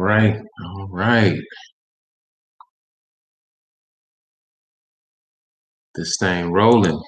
right, all right. This thing rolling.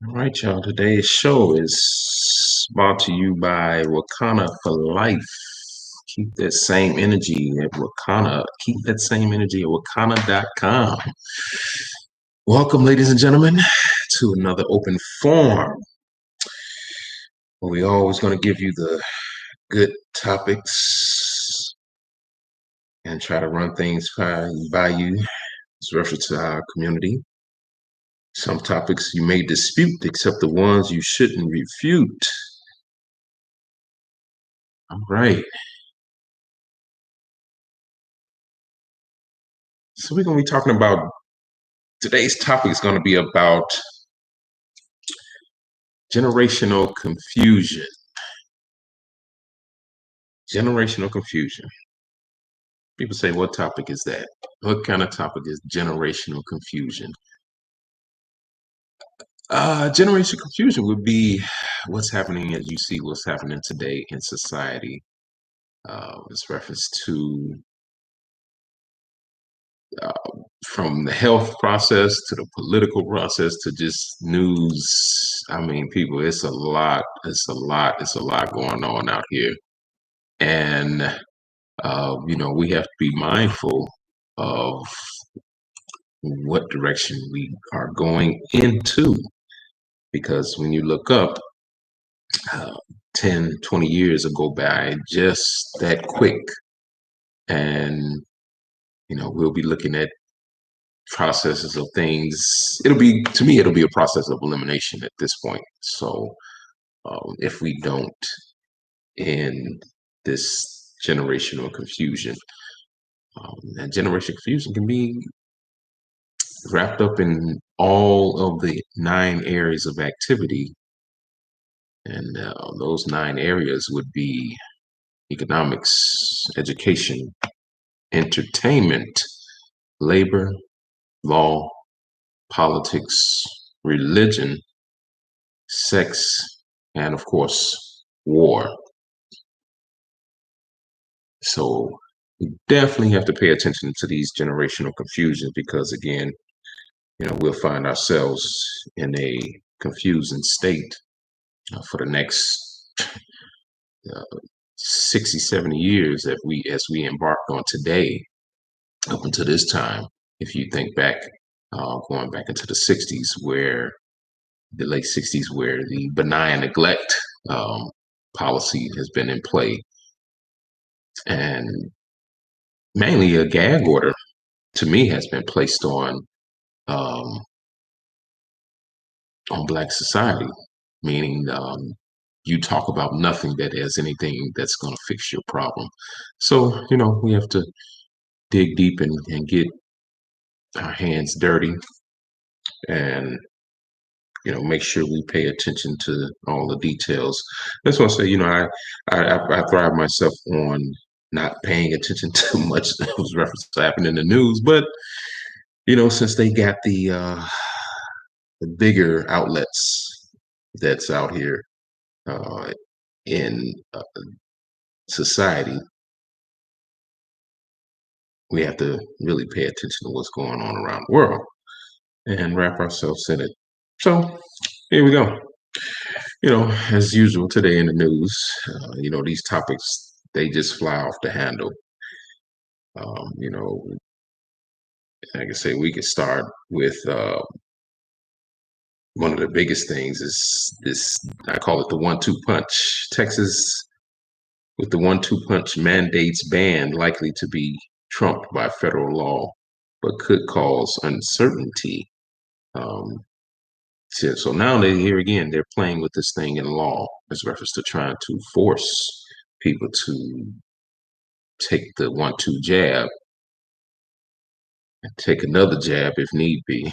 All right, y'all. Today's show is brought to you by Wakanna for Life. Keep that same energy at Wakanna. Keep that same energy at Wakanna.com. Welcome, ladies and gentlemen, to another open forum. We're always going to give you the good topics and try to run things by you as reference to our community. Some topics you may dispute, except the ones you shouldn't refute. All right. So we're going to be talking about, today's topic is going to be about generational confusion. Generational confusion. People say, what topic is that? What kind of topic is generational confusion? Generational confusion would be what's happening, as you see what's happening today in society. It's reference to from the health process to the political process to just news. I mean, people, it's a lot going on out here. And, we have to be mindful of what direction we are going into. Because when you look up, 10, 20 years will go by just that quick. And, we'll be looking at processes of things. It'll be a process of elimination at this point. So if we don't end this generational confusion, and generational confusion can be wrapped up in all of the 9 areas of activity. And those 9 areas would be economics, education, entertainment, labor, law, politics, religion, sex, and of course, war. So we definitely have to pay attention to these generational confusions because, again, we'll find ourselves in a confusing state for the next 60, 70 years as we embark on today up until this time. If you think back, going back into the 60s, where the late 60s, where the benign neglect policy has been in play, and mainly a gag order, to me, has been placed on Black society, meaning you talk about nothing that has anything that's going to fix your problem. So, we have to dig deep and get our hands dirty and, make sure we pay attention to all the details. That's why I say, I pride myself on not paying attention too much to those references happening in the news. But, since they got the bigger outlets that's out here in society, we have to really pay attention to what's going on around the world and wrap ourselves in it. So here we go. As usual today in the news, these topics, they just fly off the handle. Like I say, we could start with one of the biggest things is this, I call it the 1-2 punch. Texas with the 1-2 punch mandates ban likely to be trumped by federal law. but could cause uncertainty. Um, so now they here again, they're playing with this thing in law as reference to trying to force people to take the 1-2 jab and take another jab if need be.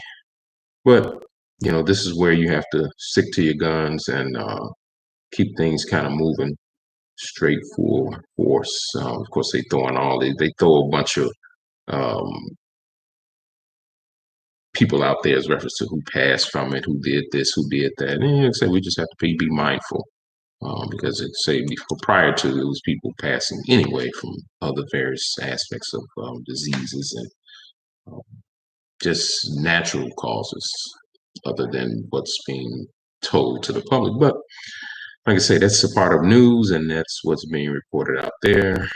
But this is where you have to stick to your guns and keep things kind of moving straight full force. Of course, they throw a bunch of um, people out there as reference to who passed from it, who did this, who did that. And say we just have to be mindful because it say before prior to those people passing anyway from other various aspects of diseases and just natural causes other than what's being told to the public. But like I say, that's a part of news, and that's what's being reported out there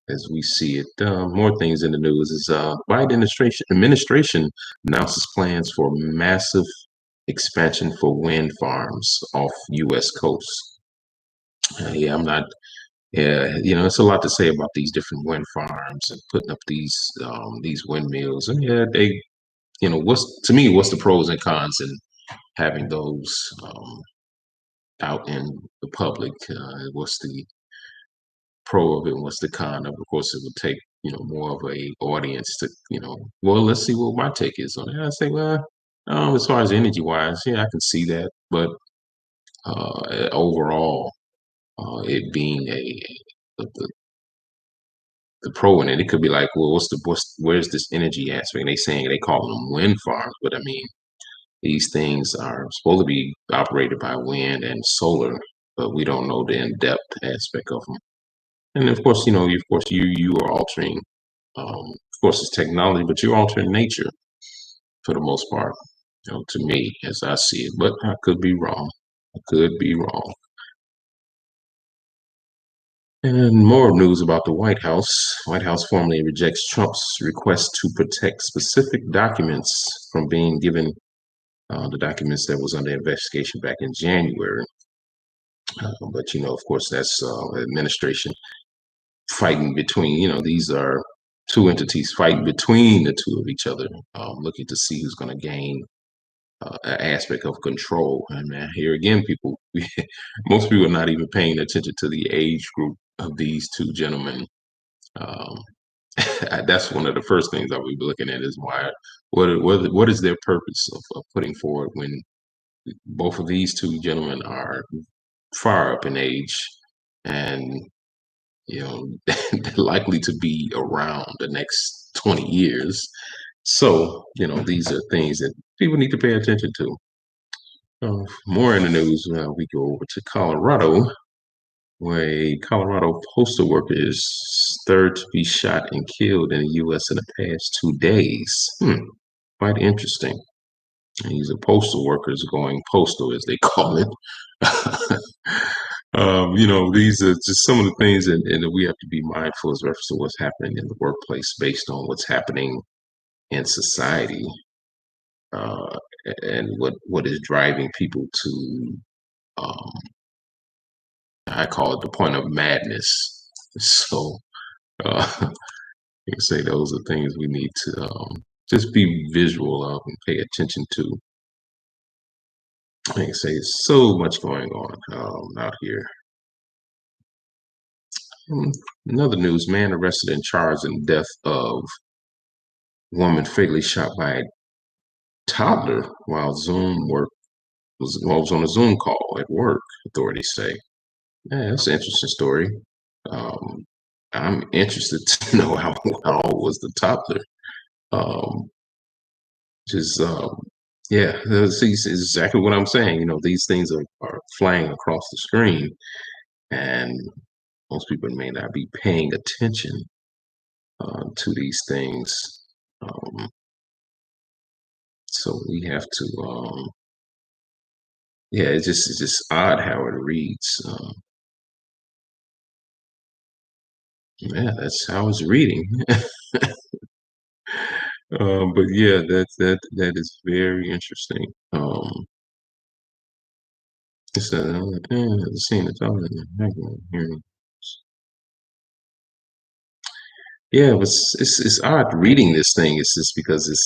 as we see it. More things in the news is Biden administration announces plans for massive expansion for wind farms off U.S. coast. Yeah, I'm not. Yeah, it's a lot to say about these different wind farms and putting up these windmills. And yeah, what's the pros and cons in having those out in the public? What's the pro of it? What's the con of it? Of course, it would take more of a audience to well, let's see what my take is on it. I say, well, as far as energy wise, yeah, I can see that, but overall, it being the pro in it, it could be like, well, where's this energy aspect? And they call them wind farms, but I mean, these things are supposed to be operated by wind and solar, but we don't know the in-depth aspect of them. And of course, you are altering. Of course, it's technology, but you're altering nature for the most part. To me, as I see it, but I could be wrong. I could be wrong. And more news about the White House. White House formally rejects Trump's request to protect specific documents from being given. The documents that was under investigation back in January. But of course, that's administration fighting between. These are two entities fighting between the two of each other, looking to see who's going to gain an aspect of control. And man, here again, most people are not even paying attention to the age group of these two gentlemen. Um, that's one of the first things I would be looking at is what is their purpose of putting forward when both of these two gentlemen are far up in age and likely to be around the next 20 years. So these are things that people need to pay attention to. More in the news, we go over to Colorado, where a Colorado postal worker is third to be shot and killed in the U.S. in the past 2 days. Quite interesting. And he's a postal worker, is going postal, as they call it. These are just some of the things, and we have to be mindful as reference to what's happening in the workplace based on what's happening in society, uh, and what is driving people to, um, I call it the point of madness. So, you can say those are things we need to just be visual of and pay attention to. I can say so much going on out here. Another news: man arrested and charged in death of woman fatally shot by a toddler while was on a Zoom call at work. Authorities say, "Yeah, that's an interesting story." Um, I'm interested to know how old was the toddler. Um, just yeah, see, it's exactly what I'm saying. These things are flying across the screen, and most people may not be paying attention to these things. Um, so we have to, yeah, it's just odd how it reads. Yeah, that's how it's reading. But yeah, that is very interesting. It's seeing the hearing. Yeah, it was, it's odd reading this thing. It's just because it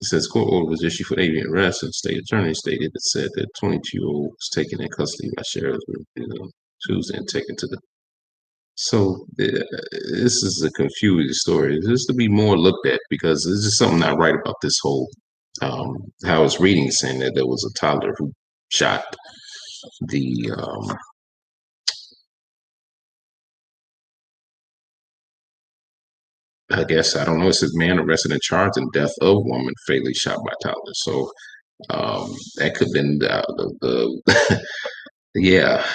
says court order was issued for aiding and arrest, and state attorney stated it said that 22-year-old was taken in custody by sheriffs, Tuesday and taken to the. So this is a confusing story. This is to be more looked at because there's just something not right about this whole how it's reading, saying that there was a toddler who shot the I guess I don't know. It says man arrested and charged in death of woman fatally shot by toddler. So that could have been the yeah,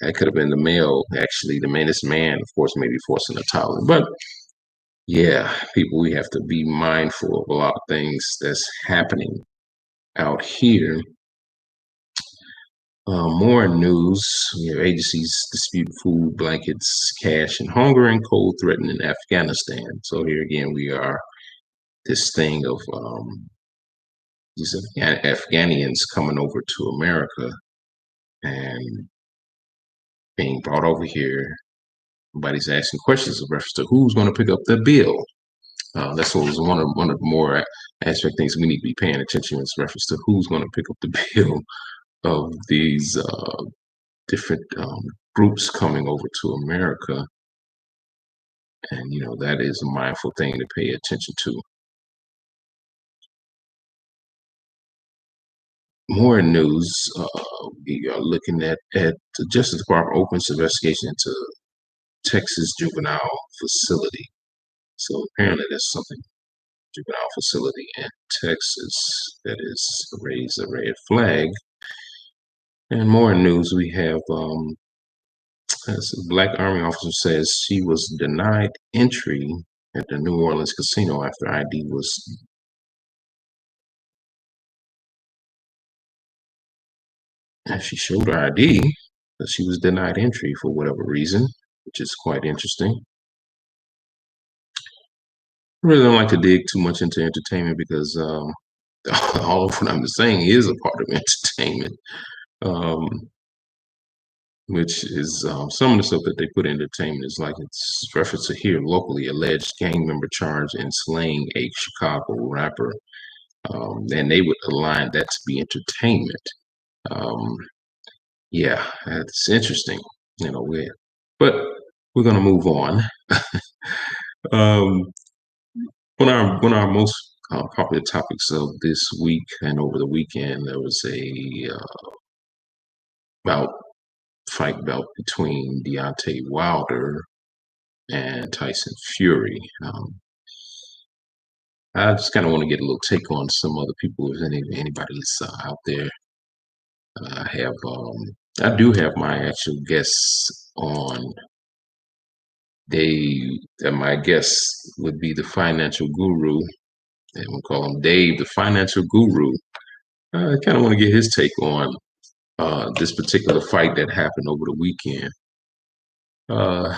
that could have been the male. Actually, the man, this man, of course, may be forcing a toddler. But yeah, people, we have to be mindful of a lot of things that's happening out here. More news. We have agencies dispute food, blankets, cash, and hunger and cold threatening Afghanistan. So here again, we are this thing of these Afghanians coming over to America and being brought over here. Everybody's asking questions in reference to who's going to pick up the bill. That's what was one of the more aspect things we need to be paying attention in reference to who's going to pick up the bill of these different groups coming over to America. And, that is a mindful thing to pay attention to. More news. We are looking at the Justice Department opens investigation into Texas juvenile facility. So apparently there's something juvenile facility in Texas that is raised a red flag. And more news, we have as a Black Army officer says she was denied entry at the New Orleans casino after ID was. And she showed her ID, but she was denied entry for whatever reason, which is quite interesting. I really don't like to dig too much into entertainment because all of what I'm saying is a part of entertainment. Um, which is some of the stuff that they put in entertainment is like it's reference to here locally alleged gang member charged in slaying a Chicago rapper, and they would align that to be entertainment. Um, yeah, it's interesting, but we're gonna move on. um, one of our most popular topics of this week and over the weekend, there was a bout fight bout between Deontay Wilder and Tyson Fury. I just kind of want to get a little take on some other people, if anybody's out there. I have, I do have my actual guests on. My guest would be the financial guru, and we'll call him Dave, the financial guru. I kind of want to get his take on this particular fight that happened over the weekend. Uh,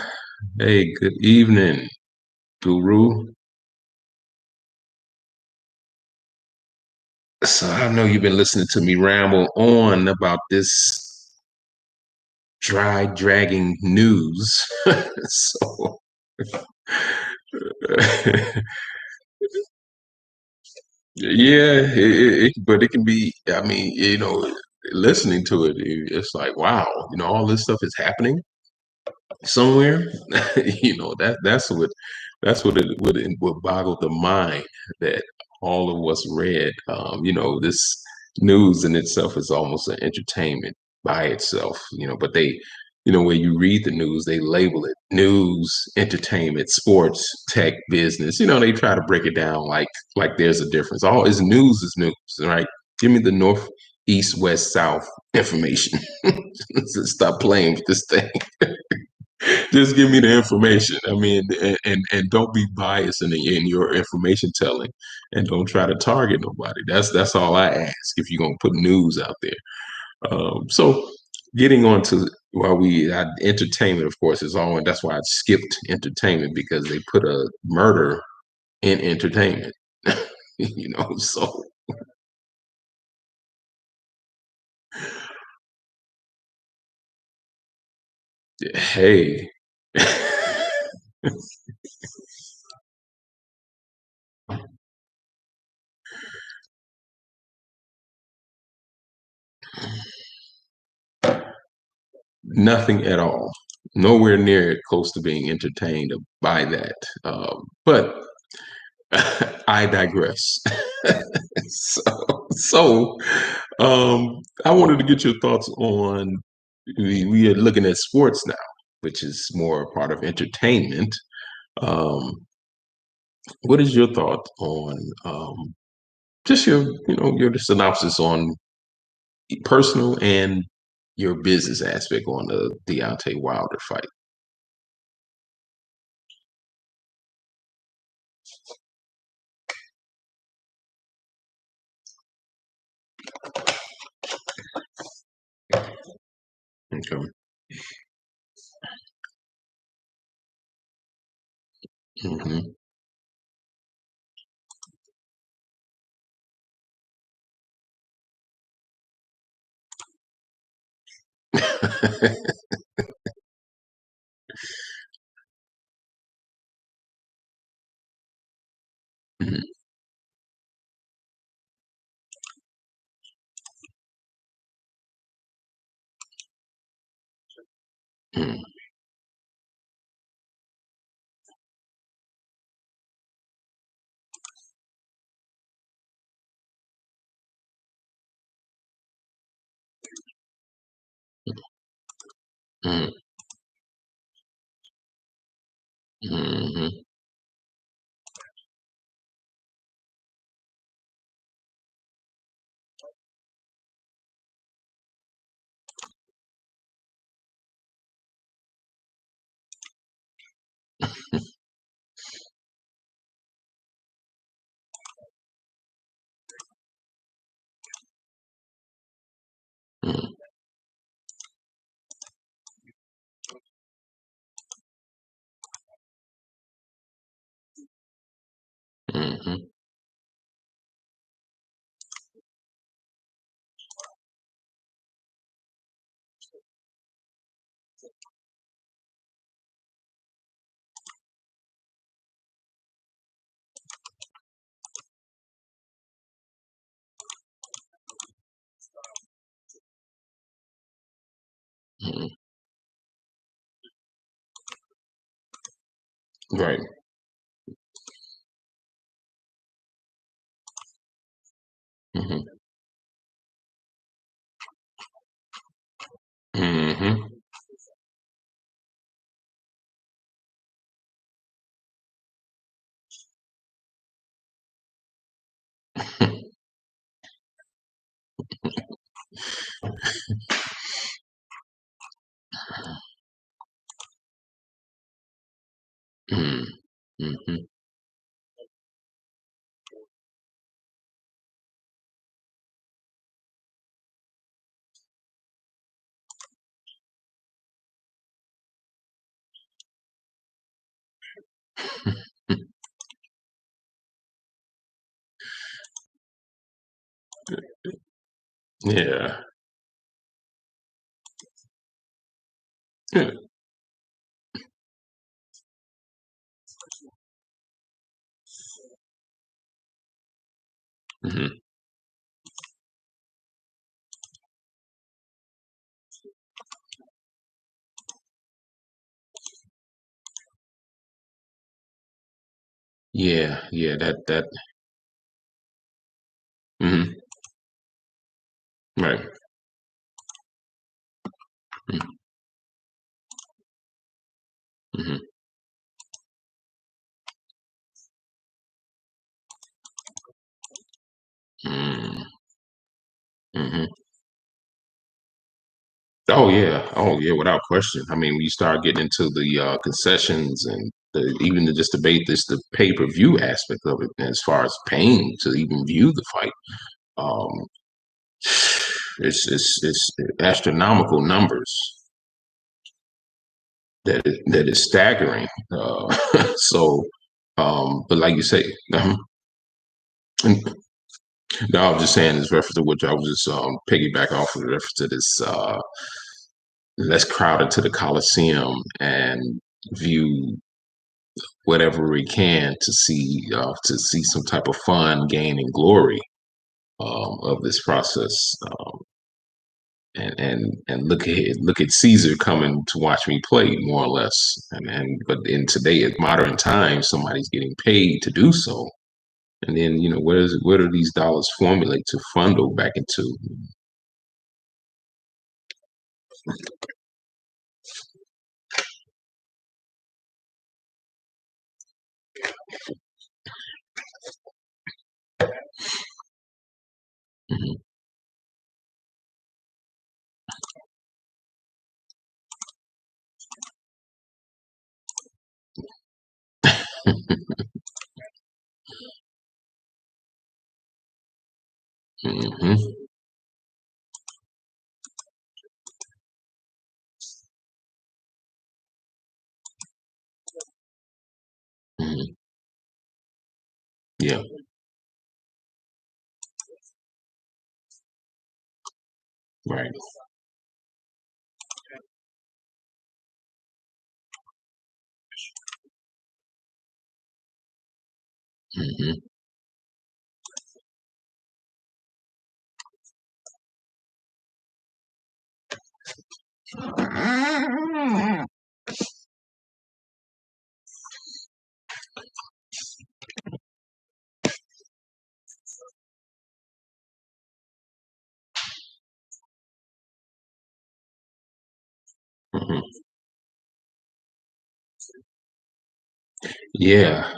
hey, good evening, guru. So I know you've been listening to me ramble on about this dry dragging news. So yeah, but it can be. I mean, listening to it, it's like wow, all this stuff is happening somewhere. That's what would boggle the mind that all of us read. This news in itself is almost an entertainment by itself. But they, when you read the news, they label it news, entertainment, sports, tech, business. They try to break it down like there's a difference. All is news, right? Give me the north, east, west, south information. Stop playing with this thing. Just give me the information. I mean, and don't be biased in your information telling, and don't try to target nobody. That's all I ask. If you're gonna put news out there, so getting on to while we entertainment, of course, is all, and that's why I skipped entertainment because they put a murder in entertainment. So hey. Nothing at all. Nowhere near close to being entertained by that. But I digress. I wanted to get your thoughts on we are looking at sports now, which is more a part of entertainment. Um, what is your thought on just your synopsis on personal and your business aspect on the Deontay Wilder fight? Okay. Hmm. Hmm. Hmm. Hmm. Hmm. Hmm. Hmm. Hmm. Right. Hmm. Hmm. Hmm. Hmm. Yeah. Yeah. Hmm. Yeah. Yeah. That. Hmm. Right. Hmm. Hmm. Hmm. Oh yeah. Oh yeah. Without question. I mean, when you start getting into the concessions and even to just debate this, the pay per view aspect of it, as far as paying to even view the fight, um, it's astronomical numbers that is staggering. So, but like you say, and no, I was just saying, this reference to which I was just piggyback off of the reference to this. Let's crowd into the Coliseum and view whatever we can to see some type of fun, gain, and glory of this process. and look at Caesar coming to watch me play, more or less. And but in today, at modern times, somebody's getting paid to do so. And then, where do these dollars formulate to funnel back into? Mhm, mhm, mhm. Yeah. Right. Mhm, mhm. Yeah,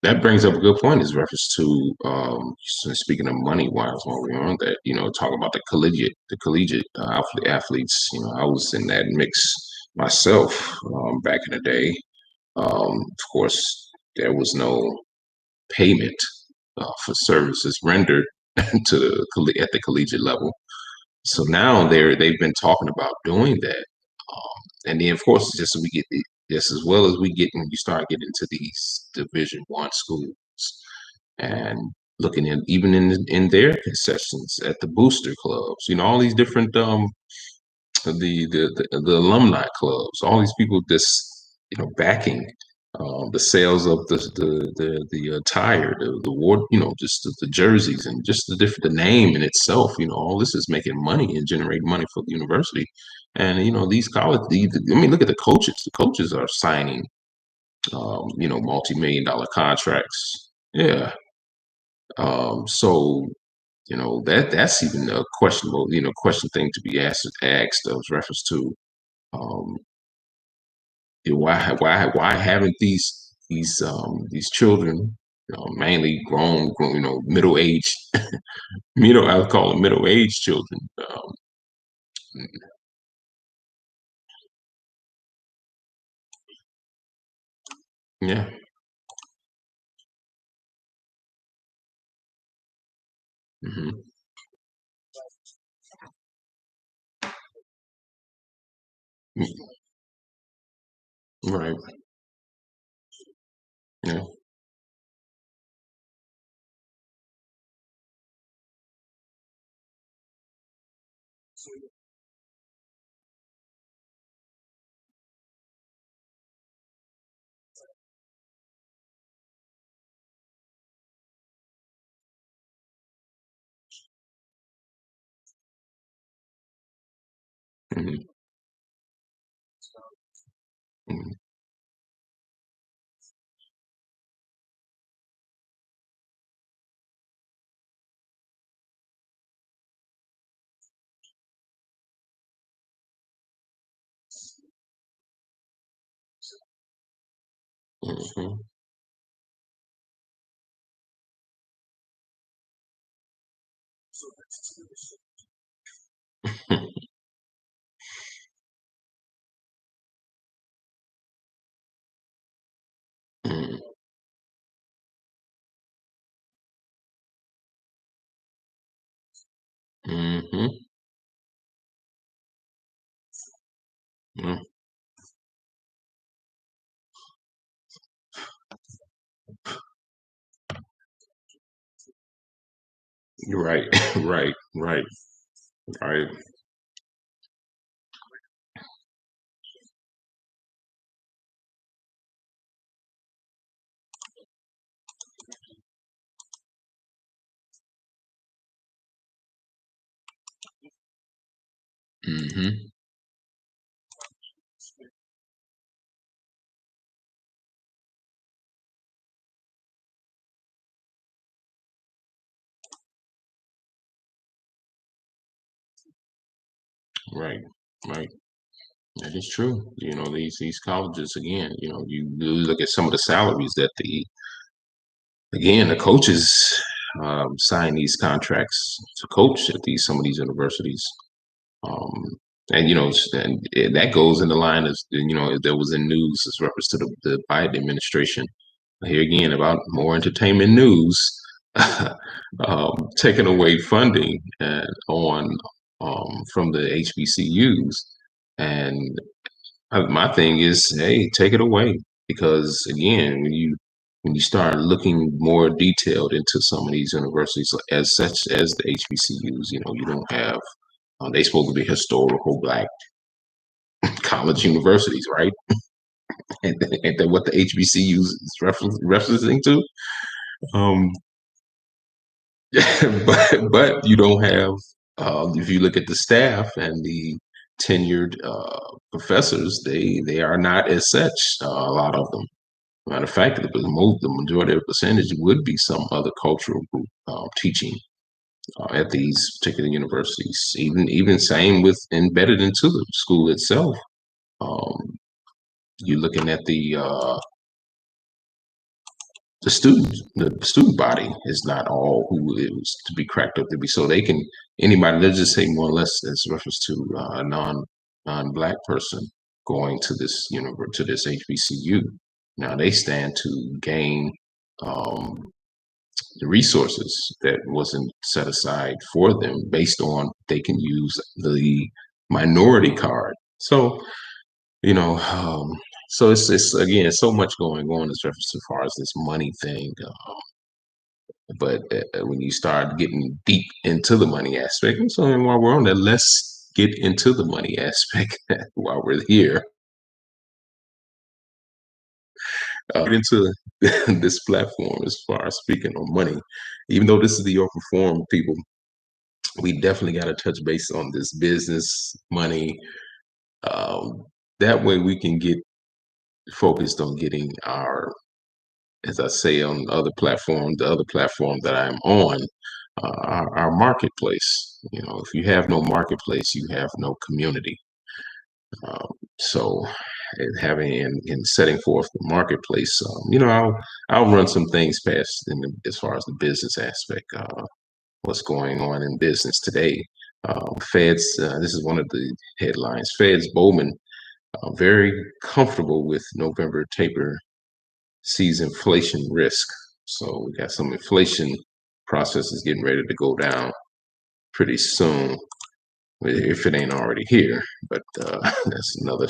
that brings up a good point. Is reference to speaking of money wise, while we're on that, talk about the collegiate athletes. I was in that mix myself back in the day. Of course, there was no payment for services rendered at the collegiate level. So now they've been talking about doing that, and then of course just as well as you start getting into these Division 1 schools and looking in even in their concessions at the booster clubs, all these different the alumni clubs, all these people just backing the sales of the attire, the ward, just the jerseys and just the name in itself. All this is making money and generating money for the university. And these I mean, look at the coaches. The coaches are signing multi-million-dollar contracts. Yeah. So that's even a questionable, question thing to be asked of reference to um, why haven't these children, mainly grown, middle aged, I would call them middle aged children. Yeah. Hmm. Right. Yeah. Hmm. Hmm. Hmm. Hmm. Hmm. Hmm. You're right. Right. Right. Right. Hmm. Right. Right. That is true. These colleges again. You look at some of the salaries that the coaches sign these contracts to coach at these some of these universities. Um, and that goes in the line of there was in news as reference to the Biden administration. Here again about more entertainment news, taking away funding on from the HBCUs, and my thing is, hey, take it away because again, when you start looking more detailed into some of these universities, as such as the HBCUs, you don't have they supposed to be historical black college universities, right? And then what the HBCUs is referencing to. Um, but you don't have if you look at the staff and the tenured professors, they are not as such. A lot of them. Matter of fact, the majority of the percentage would be some other cultural group teaching at these particular universities. Even same with embedded into the school itself. Um, you're looking at the student body is not all who is to be cracked up to be. So they can anybody. Let's just say more or less as reference to a non-black person going to this to this HBCU. Now they stand to gain um, the resources that wasn't set aside for them based on they can use the minority card. So you know, so it's again so much going on as reference as far as this money thing. But when you start getting deep into the money aspect, and so while we're on that, let's get into the money aspect while we're here. Into this platform as far as speaking on money, even though this is the open forum, people, we definitely got to touch base on this business money. Um, that way we can get focused on getting our, as I say on the other platform that I'm on, our marketplace. If you have no marketplace, you have no community. So, having and setting forth the marketplace, I'll run some things past as far as the business aspect. What's going on in business today? Feds. This is one of the headlines. Feds Bowman very comfortable with November taper sees inflation risk. So we got some inflation processes getting ready to go down pretty soon, if it ain't already here. But that's another.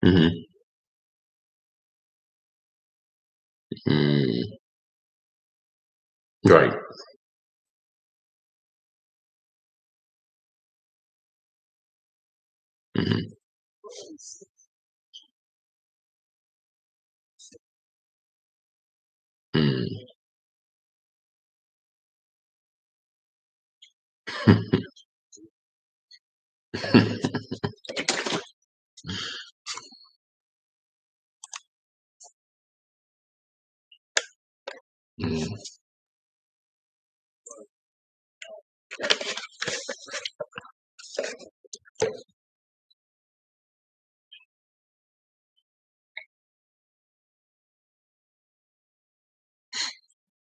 Hmm. Mm, right. Hmm. Mm. Mm.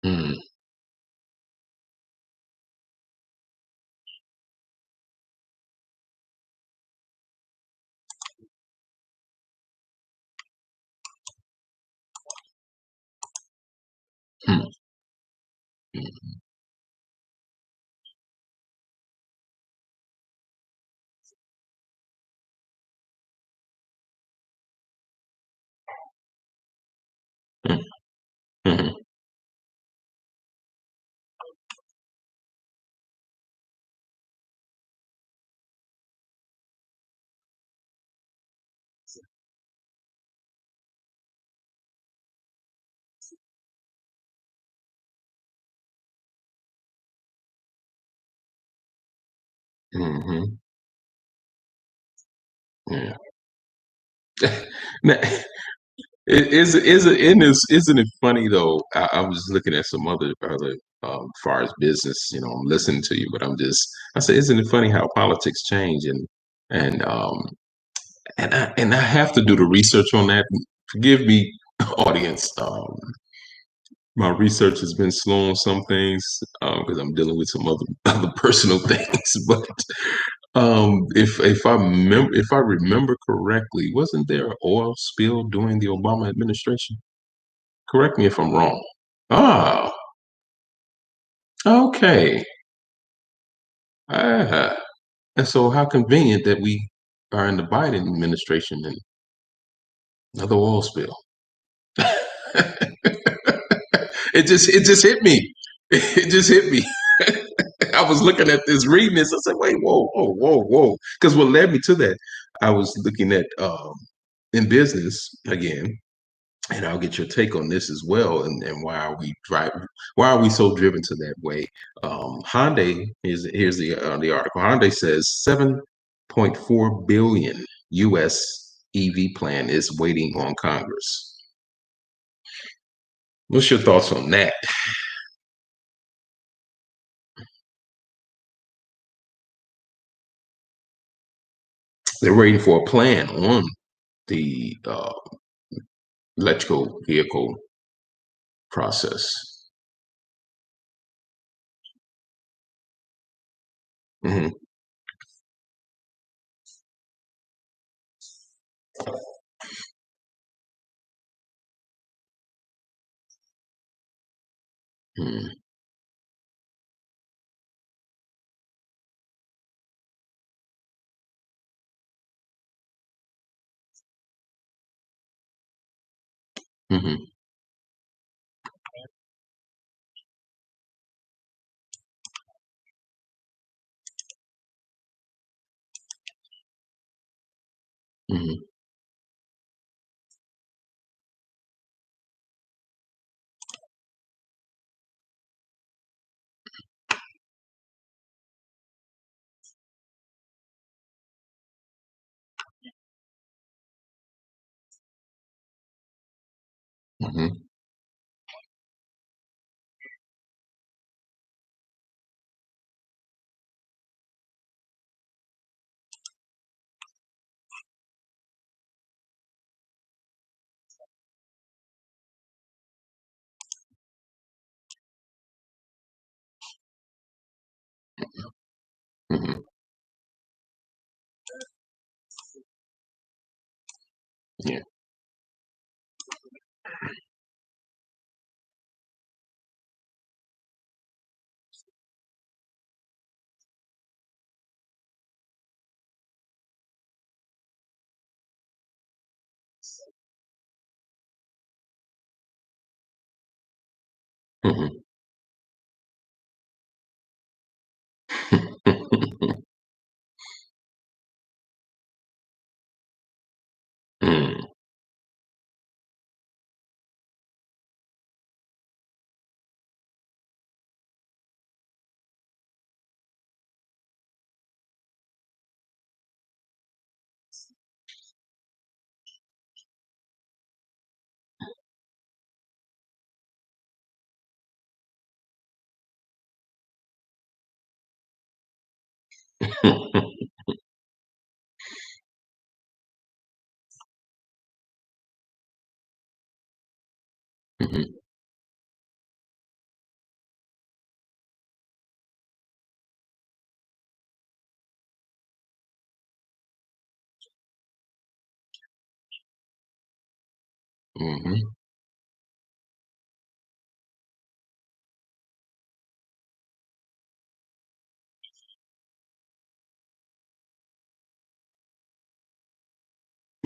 Mm. Mm. Mm. Mhm. Mhm. Yeah. Now, isn't it funny though? I was looking at some other far as business. I'm listening to you, but I said, isn't it funny how politics change and and I have to do the research on that. Forgive me, audience. My research has been slow on some things because I'm dealing with some other other personal things. But if I remember correctly, wasn't there an oil spill during the Obama administration? Correct me if I'm wrong. Ah, okay. Ah, and so how convenient that we are in the Biden administration and another oil spill. It just hit me. It just hit me. I was looking at this, reading this. I said, "Wait, whoa, whoa, whoa, whoa!" Because what led me to that, I was looking at in business again, and I'll get your take on this as well. And why are we driving? Why are we so driven to that way? Hyundai here's the article. Hyundai says 7.4 billion U.S. EV plan is waiting on Congress. What's your thoughts on that? They're waiting for a plan on the electrical vehicle process. Hmm. Hmm. Hmm. Hmm. Hmm. Hmm. Yeah. Hmm. Mm. Mhm. Mhm.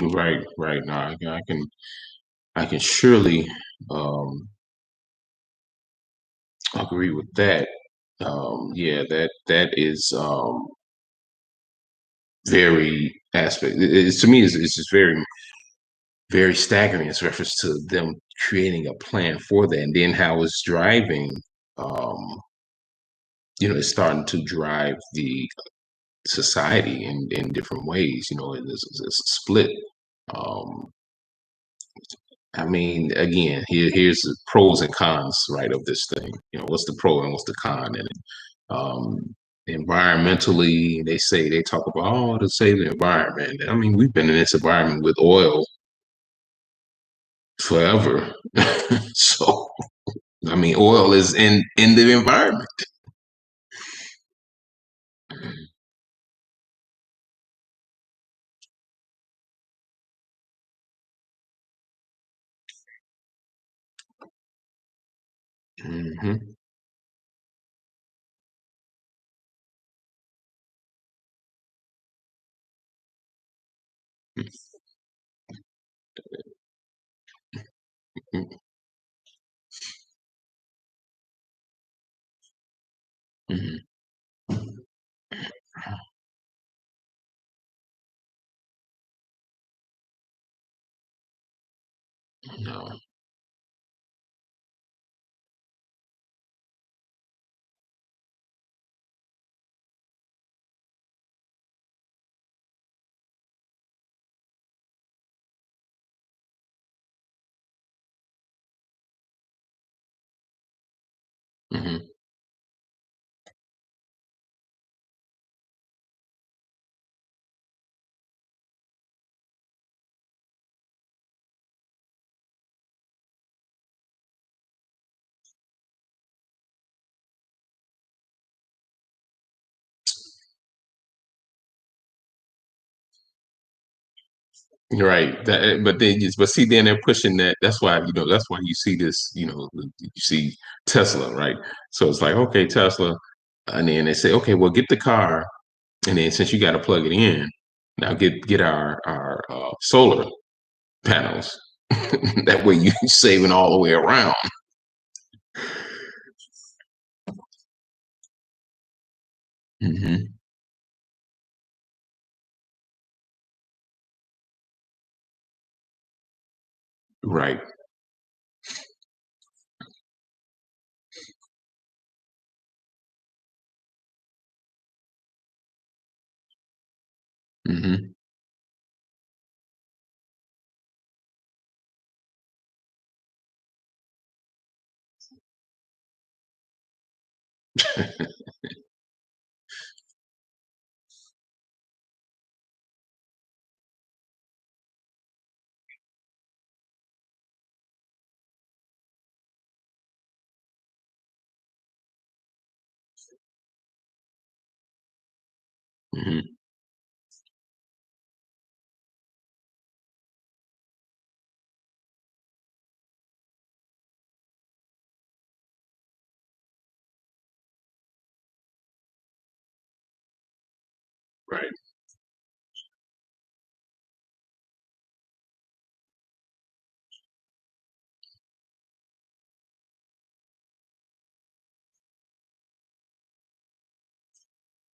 Right, right. No, I can surely um, agree with that. Yeah, that is very aspect. To me, it's just very staggering as reference to them creating a plan for that, and then how it's driving. Um, it's starting to drive society in different ways. You know, it's a split. Um, I mean, again, here's the pros and cons, right, of this thing. You know, what's the pro and what's the con in it? Um, Environmentally, they talk about to save the environment. I mean, we've been in this environment with oil forever. So, I mean, oil is in the environment. Hmm. Hmm. No. Hmm. Right. But then, but see, then they're pushing that. That's why, that's why you see this, you see Tesla, right? So it's like, okay, Tesla. And then they say, okay, well, get the car. And then since you got to plug it in, now get our solar panels. That way you saving all the way around. Hmm. Right. Hmm. Hmm. Right.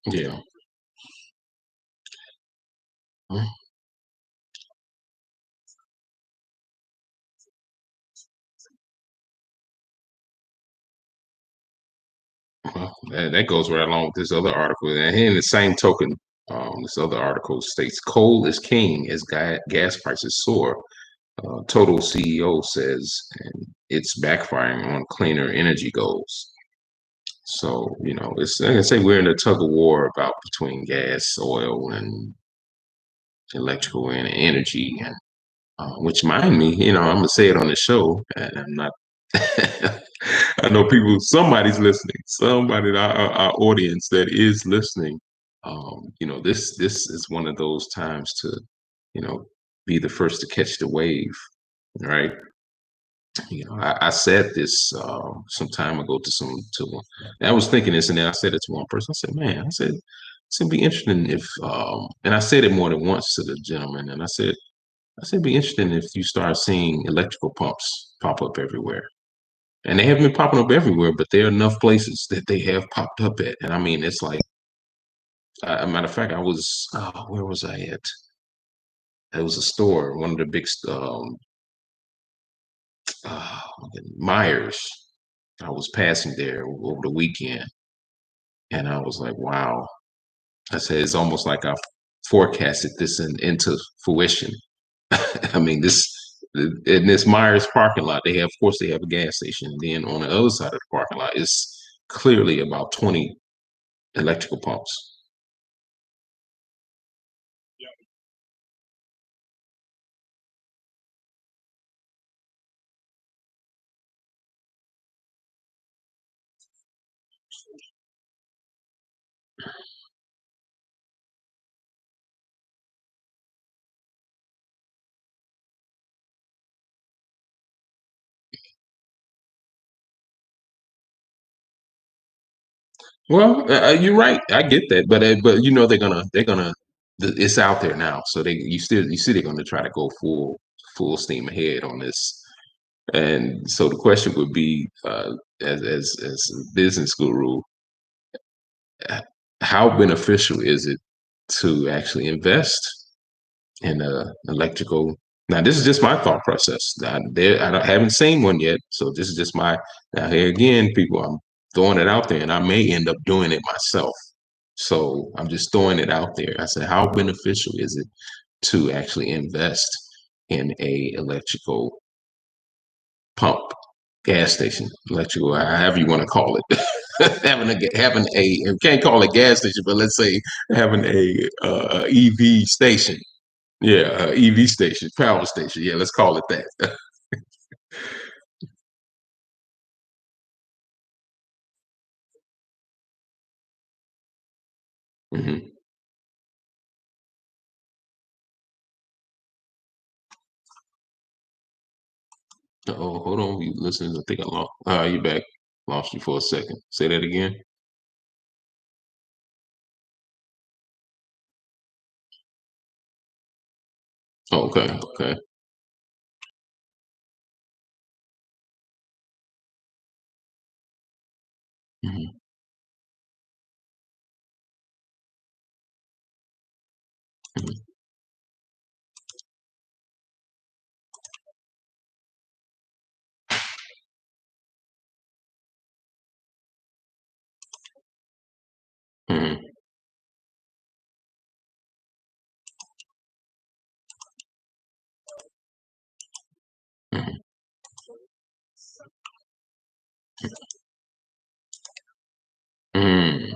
Yeah. Well, that goes right along with this other article. And in the same token, this other article states coal is king as gas prices soar. Total CEO says and it's backfiring on cleaner energy goals. So, it's like I say, we're in a tug of war about between gas, oil, and electrical and energy. And which mind me, I'm gonna say it on the show, and I'm not. I know people. Somebody's listening. Somebody in our audience that is listening. This is one of those times to, you know, be the first to catch the wave, right? I said this some time ago and I was thinking this, and then I said it to one person. I said, "Man, I said it's gonna be interesting if," and I said it more than once to the gentleman, and I said, it'd be interesting if you start seeing electrical pumps pop up everywhere. And they haven't been popping up everywhere, but there are enough places that they have popped up at. And I mean, it's like, a matter of fact, where was I at? It was a store, one of the big, uh, Myers. I was passing there over the weekend, and I was like, wow. I said it's almost like I've forecasted this into fruition. I mean, this in this Myers parking lot, they have, of course, they have a gas station. And then on the other side of the parking lot is clearly about 20 electrical pumps. Well, you're right. I get that, but you know they're gonna it's out there now, so you see they're gonna try to go full steam ahead on this. And so the question would be, as a business guru, h- how beneficial is it to actually invest in electrical? Now, this is just my thought process. I haven't seen one yet, so this is just my. Now, here again, people, I'm throwing it out there, and I may end up doing it myself. So I'm just throwing it out there. I said, how beneficial is it to actually invest in a electrical pump, gas station, electrical, however you want to call it, having a can't call it gas station, but let's say having a EV station. Yeah, EV station, power station. Yeah, let's call it that. Hmm. Oh, hold on, you listeners. I think I lost. You back? Lost you for a second. Say that again. Oh, okay, okay. Hmm. Hmm. Hmm. Hmm.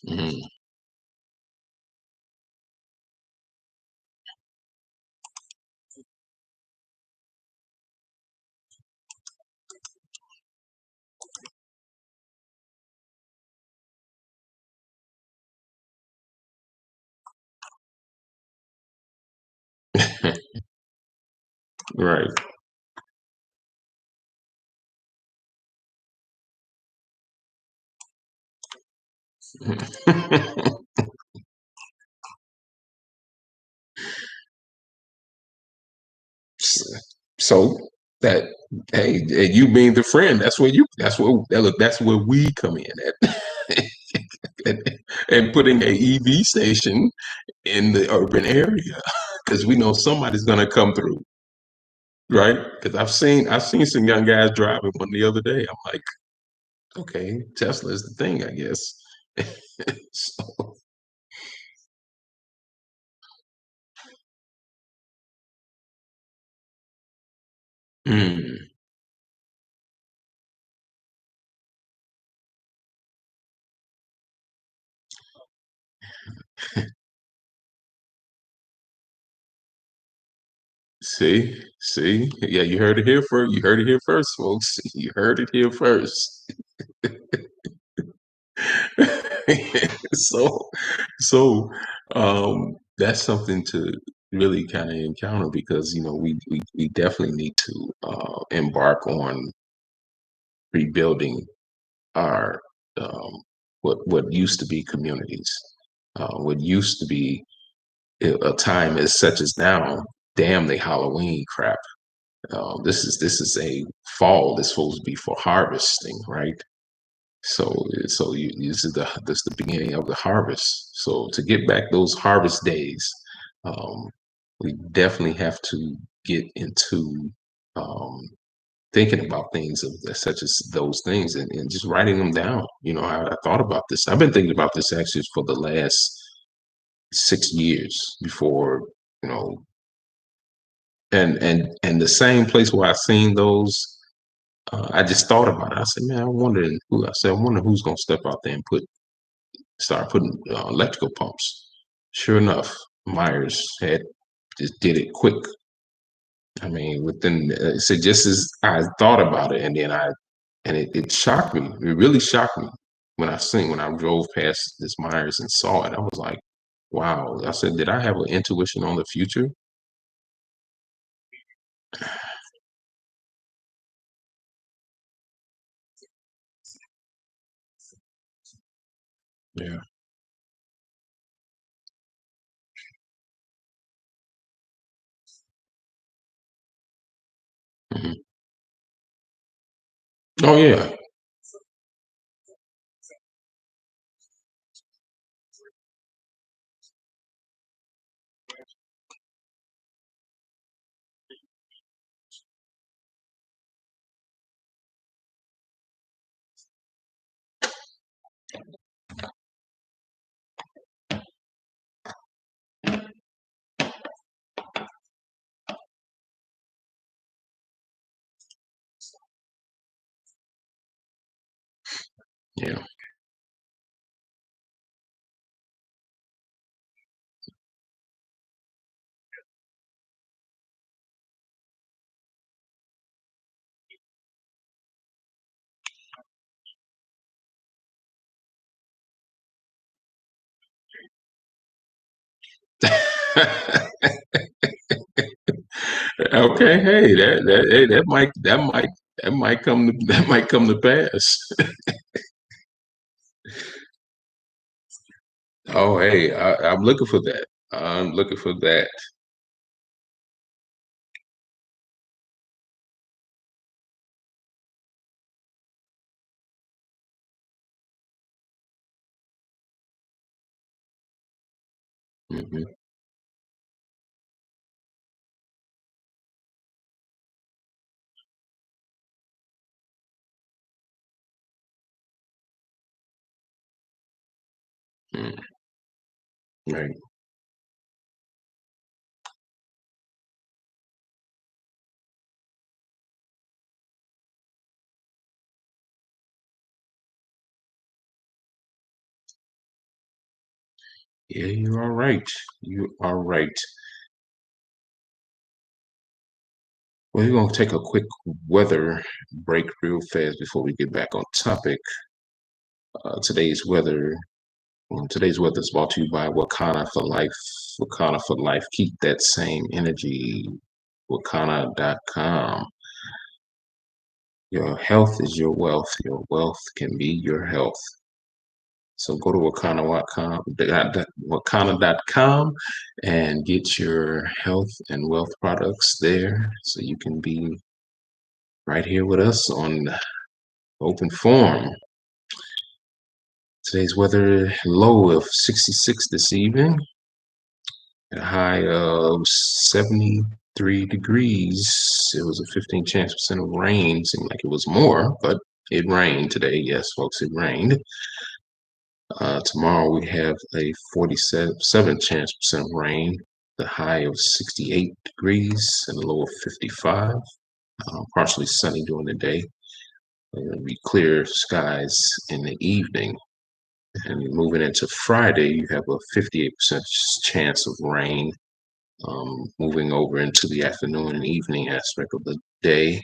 Hmm. Right. So that hey, you being the friend, that's where we come in at, and putting a EV station in the urban area because we know somebody's gonna come through, right? Because I've seen some young guys driving one the other day. I'm like, okay, Tesla is the thing, I guess. So, mm, see, yeah, you heard it here first. You heard it here first, folks. You heard it here first. so so that's something to really kind of encounter because we definitely need to embark on rebuilding our what used to be communities, what used to be a time as such as now. Damn the Halloween crap. This is a fall that's supposed to be for harvesting, right? So this is the beginning of the harvest. So to get back those harvest days, um, we definitely have to get into um, thinking about things such as those things and just writing them down. I thought about this. I've been thinking about this actually for the last 6 years before, you know, and the same place where I seen those, I just thought about it. I said, man, I wonder who's gonna step out there and start putting electrical pumps. Sure enough, Myers had just did it quick. I mean, within so just as I thought about it, and it shocked me. It really shocked me when I drove past this Myers and saw it. I was like, wow. I said, did I have an intuition on the future? Yeah. Mhm. Oh yeah. Yeah. Okay. Hey, that might come to that might come to pass. Oh, hey, I'm looking for that. I'm looking for that. Hmm. Right. Yeah, you are right. You are right. Well, we're gonna take a quick weather break real fast before we get back on topic. Today's weather. Today's weather is brought to you by Wakanna for Life. Wakanna for Life. Keep that same energy. Wakanna.com. Your health is your wealth. Your wealth can be your health. So go to Wakanna.com and get your health and wealth products there so you can be right here with us on open forum. Today's weather low of 66 this evening, a high of 73 degrees. It was a 15 chance percent of rain. Seemed like it was more, but it rained today. Yes, folks, it rained. Tomorrow we have a 47 chance percent of rain, the high of 68 degrees and a low of 55. Partially sunny during the day. It'll be clear skies in the evening. And moving into Friday, you have a 58% chance of rain. Moving over into the afternoon and evening aspect of the day,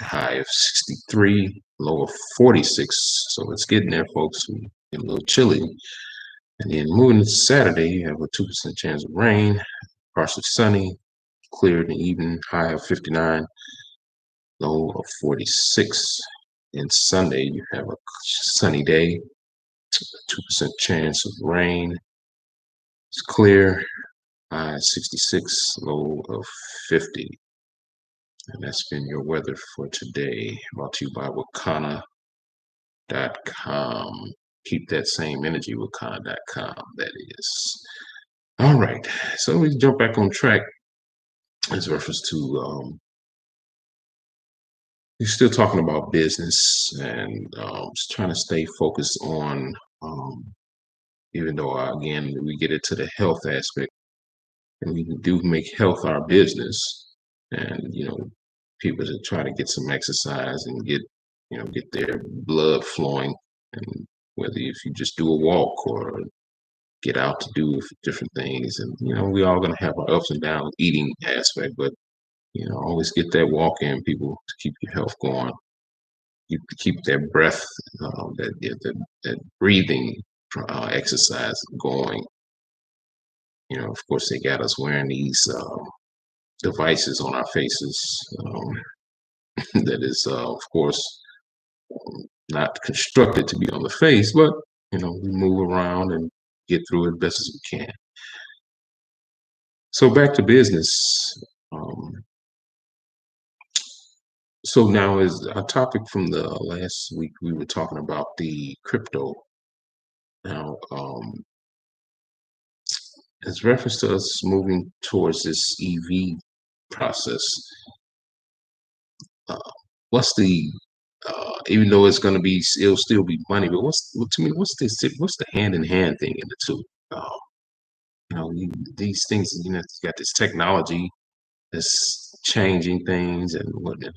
high of 63, low of 46. So it's getting there, folks. Get a little chilly. And then moving to Saturday, you have a 2% chance of rain, partially sunny, clear in the evening, high of 59, low of 46. And Sunday, you have a sunny day, 2% chance of rain. It's clear, high 66, low of 50. And that's been your weather for today, brought to you by Wakanna.com. Keep that same energy, Wakanna.com, that is. All right, so we jump back on track as reference to we're still talking about business and just trying to stay focused on um, even though again we get into the health aspect and we do make health our business and people to try to get some exercise and get their blood flowing and whether if you just do a walk or get out to do different things and we all going to have our ups and downs eating aspect but always get that walk in people to keep your health going keep that breath that breathing exercise going. Of course they got us wearing these devices on our faces that is of course not constructed to be on the face but we move around and get through it best as we can. So back to business. um, so now is a topic from the last week we were talking about the crypto. Now as reference to us moving towards this EV process, uh, what's the even though it's going to be it'll still be money, but to me what's the hand in hand thing in the two? Uh, these things, it's got this technology that's changing things and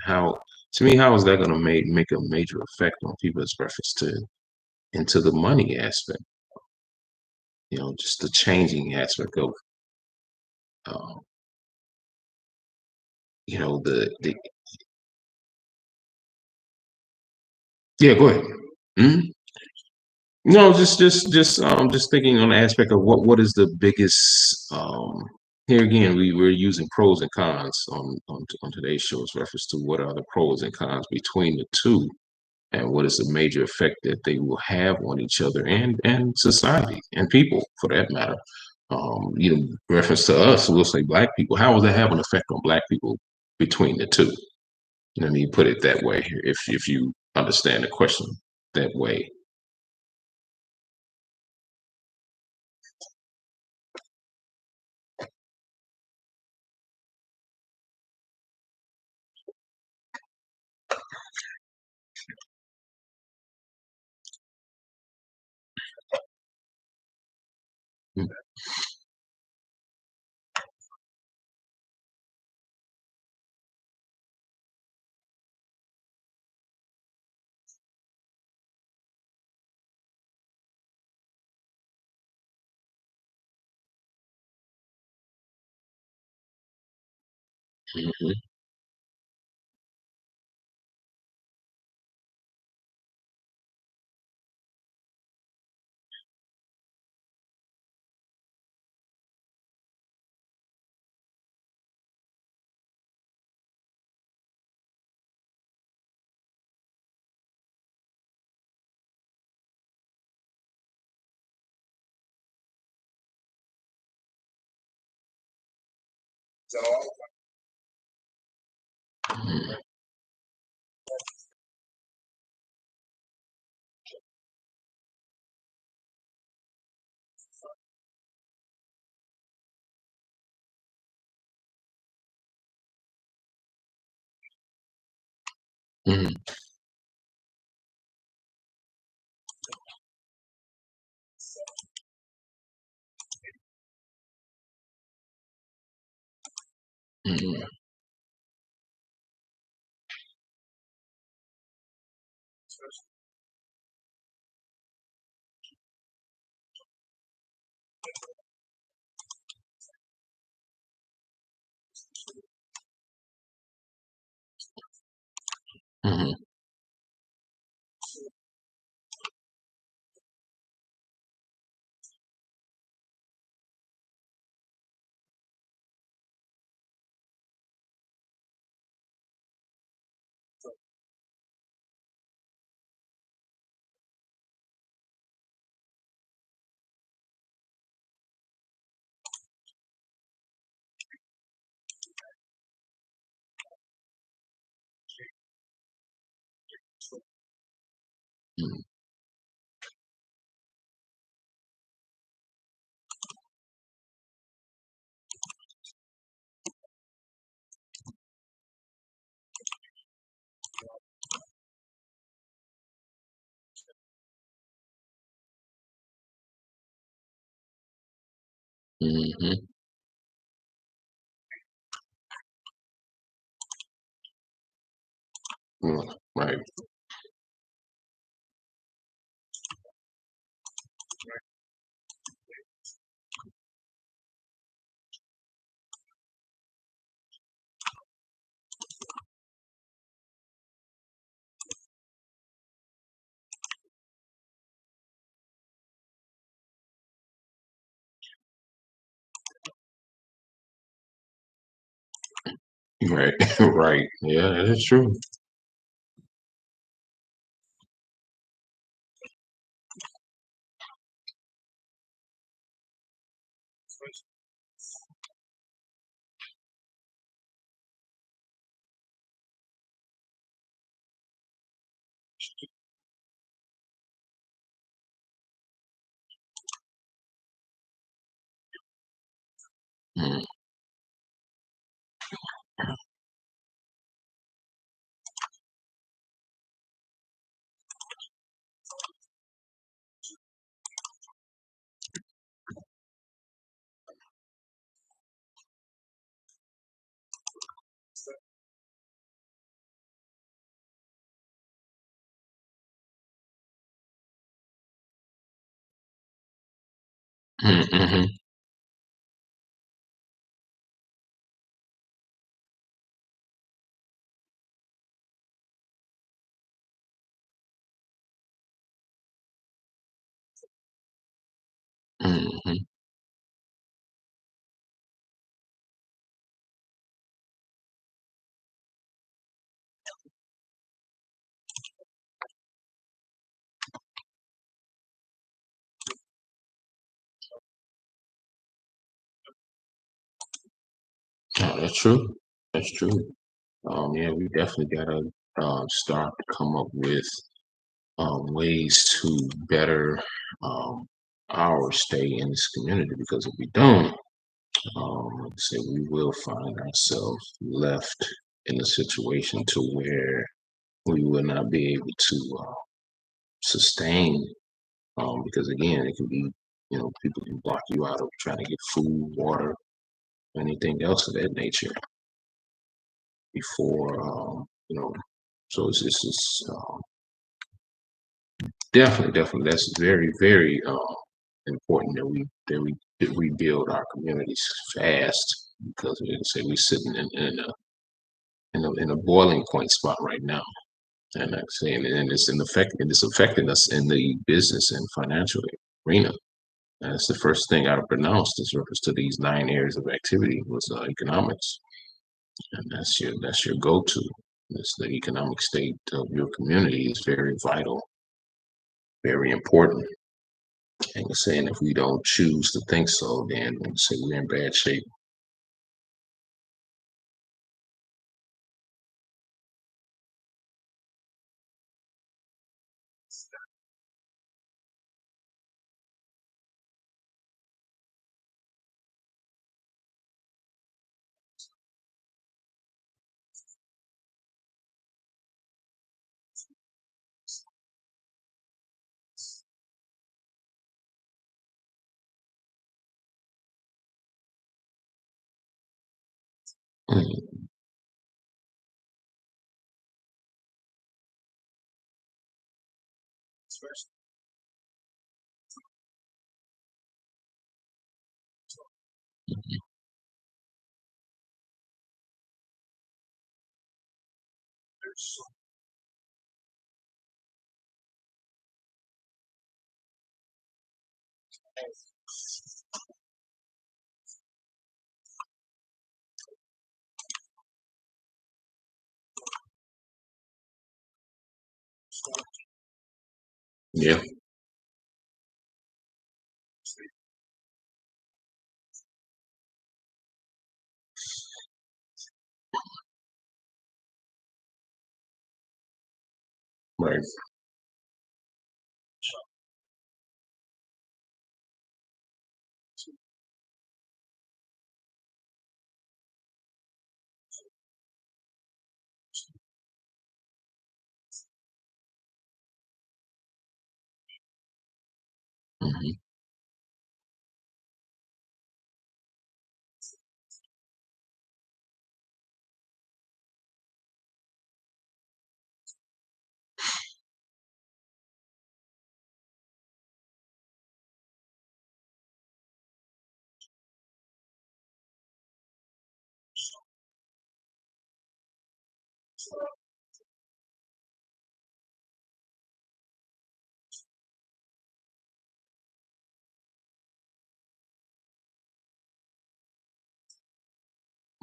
how to me how is that going to make a major effect on people's reference to into the money aspect? Just the changing aspect of uh, the yeah. Go ahead. Mhm. No, just thinking on the aspect of what is the biggest here again we're using pros and cons on today's show's reference to what are the pros and cons between the two and what is the major effect that they will have on each other and society and people for that matter. Reference to us, we'll say black people. How will that have an effect on black people between the two? Let me put it that way if you understand the question that way. Mhm, mhm, mhm, mhm, mhm. Mhm. Right. Right. Right. Yeah, that is true. Mm. Mhm. Mhm. Oh, that's true. That's true. Yeah, we definitely gotta start to come up with ways to better um, our stay in this community. Because if we don't, like I say, we will find ourselves left in a situation to where we will not be able to sustain. Because again, it can be, people can block you out of trying to get food, water, anything else of that nature before, so it's definitely, that's very, very important that we rebuild our communities fast because like I say we're sitting in a boiling point spot right now, and like I say, and it's affecting us in the business and financial arena. And that's the first thing I pronounced as reference to these 9 areas of activity was economics, and that's your go-to. It's the economic state of your community is very vital, very important. And you're saying if we don't choose to think so, then say we're in bad shape. Mhm. Yeah, right. Mhm.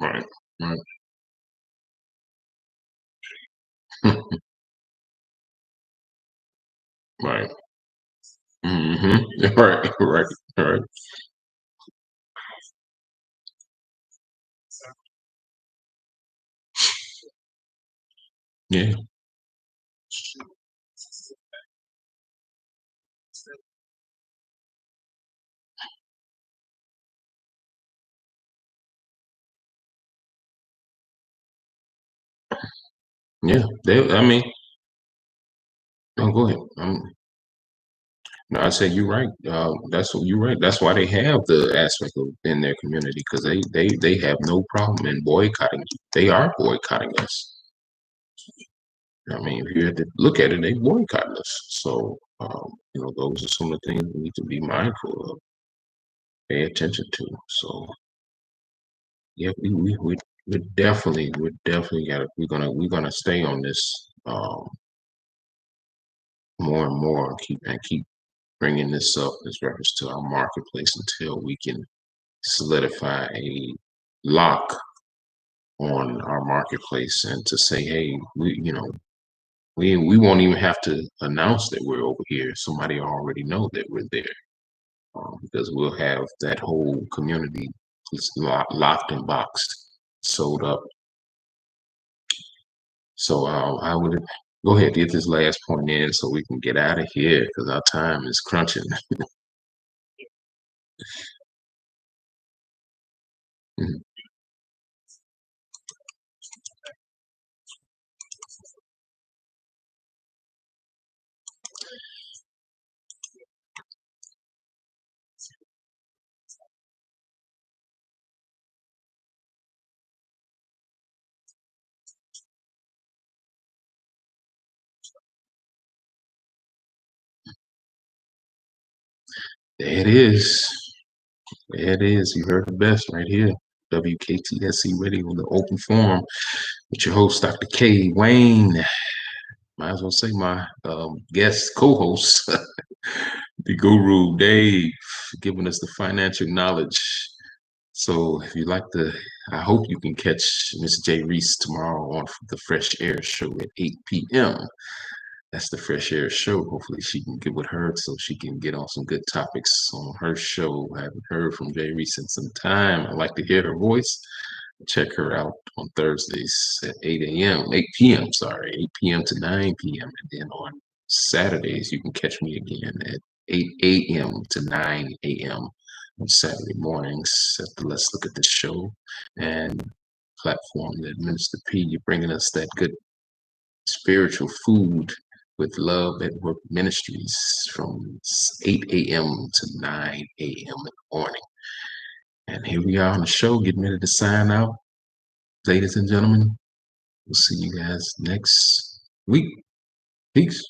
Right. Right. Right. Right. Right. Right. Yeah. Yeah. I mean, no, go ahead. No, I said you're right. That's what you're right. That's why they have the aspect of in their community because they have no problem in boycotting. They are boycotting us. I mean, if you had to look at it, they boycotting us. So, those are some of the things we need to be mindful of, pay attention to. So, yeah, we definitely got to we're gonna stay on this more and more and keep bringing this up as reference to our marketplace until we can solidify a lock on our marketplace and to say, hey, we won't even have to announce that we're over here. Somebody already know that we're there because we'll have that whole community locked and boxed, sold up. So I would go ahead get this last point in so we can get out of here because our time is crunching. Mhm. There it is. There it is. You heard the best right here. WKTSE Radio on the open forum with your host, Dr. K. Wayne. Might as well say my guest co-host, the Guru Dave, giving us the financial knowledge. So if you like I hope you can catch Miss J. Reese tomorrow on the Fresh Air Show at 8 p.m. That's the Fresh Air Show. Hopefully she can get with her so she can get on some good topics on her show. I haven't heard from J. Reese in some time. I like to hear her voice. Check her out on Thursdays at 8 p.m., sorry, 8 p.m. to 9 p.m. And then on Saturdays, you can catch me again at 8 a.m. to 9 a.m. on Saturday mornings at the Let's Look at the Show and platform that Minister P, you're bringing us that good spiritual food with Love at Work Ministries from 8 a.m. to 9 a.m. in the morning. And here we are on the show, getting ready to sign out. Ladies and gentlemen, we'll see you guys next week. Peace.